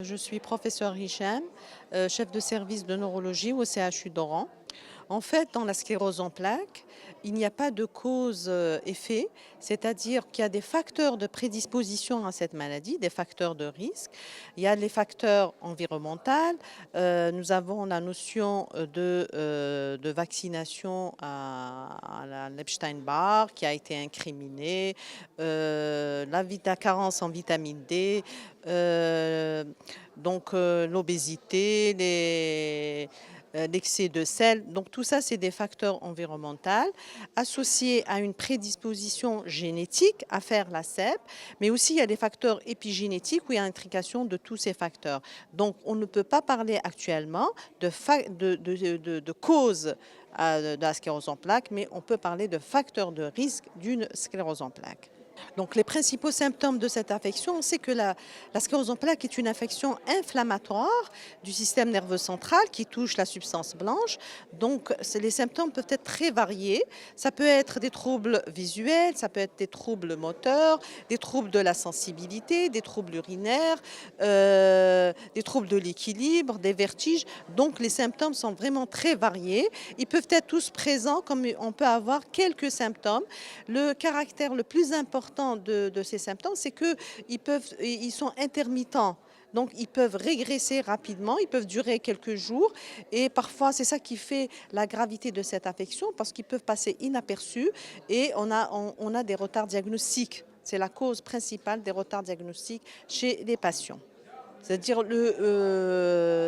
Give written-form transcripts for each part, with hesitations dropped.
Je suis professeur Hicham, chef de service de neurologie au CHU d'Oran. En fait, dans la sclérose en plaques, il n'y a pas de cause-effet, c'est-à-dire qu'il y a des facteurs de prédisposition à cette maladie, des facteurs de risque. Il y a les facteurs environnementaux. Nous avons la notion de vaccination à la Epstein-Barr qui a été incriminée, la carence en vitamine D, l'obésité, l'excès de sel. Donc tout ça, c'est des facteurs environnementaux associés à une prédisposition génétique à faire la CEP, mais aussi il y a des facteurs épigénétiques où il y a intrication de tous ces facteurs. Donc on ne peut pas parler actuellement de cause de la sclérose en plaques, mais on peut parler de facteurs de risque d'une sclérose en plaques. Donc les principaux symptômes de cette affection, c'est que la sclérose en plaques est une affection inflammatoire du système nerveux central qui touche la substance blanche. Donc les symptômes peuvent être très variés. Ça peut être des troubles visuels, ça peut être des troubles moteurs, des troubles de la sensibilité, des troubles urinaires, des troubles de l'équilibre, des vertiges. Donc les symptômes sont vraiment très variés. Ils peuvent être tous présents, comme on peut avoir quelques symptômes. Le caractère le plus important de ces symptômes, c'est qu'ils sont intermittents. Donc, ils peuvent régresser rapidement, ils peuvent durer quelques jours. Et parfois, c'est ça qui fait la gravité de cette affection, parce qu'ils peuvent passer inaperçus et on a des retards diagnostiques. C'est la cause principale des retards diagnostiques chez les patients. C'est-à-dire,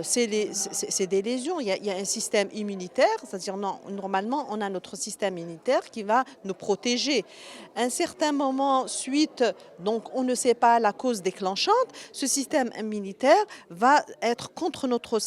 c'est des lésions. Il y a un système immunitaire, c'est-à-dire, normalement, on a notre système immunitaire qui va nous protéger. À un certain moment, donc on ne sait pas la cause déclenchante, ce système immunitaire va être contre notre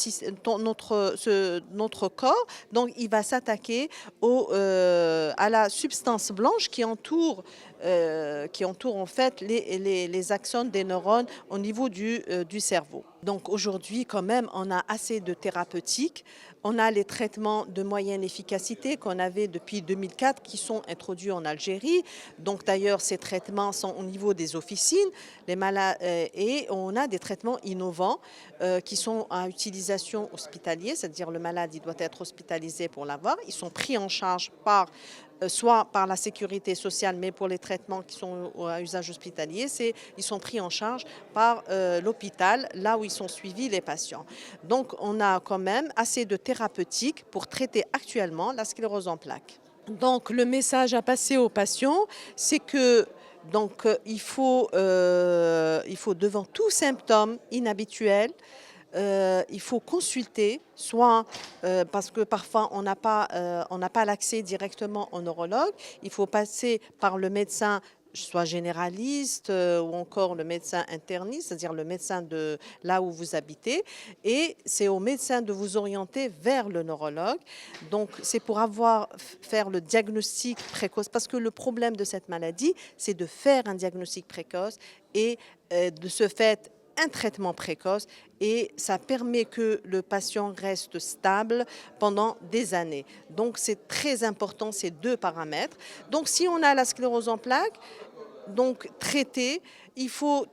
corps, donc il va s'attaquer à la substance blanche qui entoure en fait les axones des neurones au niveau du cerveau. Donc aujourd'hui, quand même, on a assez de thérapeutiques. On a les traitements de moyenne efficacité qu'on avait depuis 2004 qui sont introduits en Algérie. Donc d'ailleurs, ces traitements sont au niveau des officines et on a des traitements innovants qui sont à utilisation hospitalière, c'est-à-dire le malade il doit être hospitalisé pour l'avoir. Ils sont pris en charge soit par la sécurité sociale, mais pour les traitements qui sont à usage hospitalier, ils sont pris en charge par l'hôpital, là où ils sont suivis les patients. Donc on a quand même assez de thérapeutiques pour traiter actuellement la sclérose en plaques. Donc le message à passer aux patients, c'est que il faut devant tout symptôme inhabituel, il faut consulter, soit parce que parfois on n'a pas l'accès directement au neurologue, il faut passer par le médecin soit généraliste ou encore le médecin interniste, c'est-à-dire le médecin de là où vous habitez, et c'est au médecin de vous orienter vers le neurologue. Donc c'est pour faire le diagnostic précoce, parce que le problème de cette maladie, c'est de faire un diagnostic précoce et de ce fait un traitement précoce, et ça permet que le patient reste stable pendant des années. Donc c'est très important ces deux paramètres. Donc si on a la sclérose en plaques, donc traiter, il faut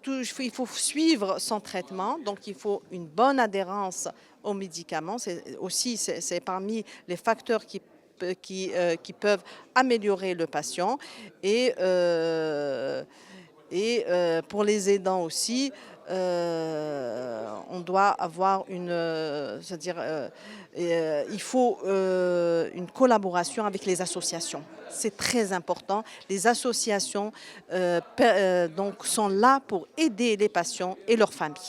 suivre son traitement, donc il faut une bonne adhérence aux médicaments. C'est parmi les facteurs qui peuvent améliorer le patient. Pour les aidants aussi, on doit avoir il faut une collaboration avec les associations. C'est très important. Les associations donc sont là pour aider les patients et leurs familles.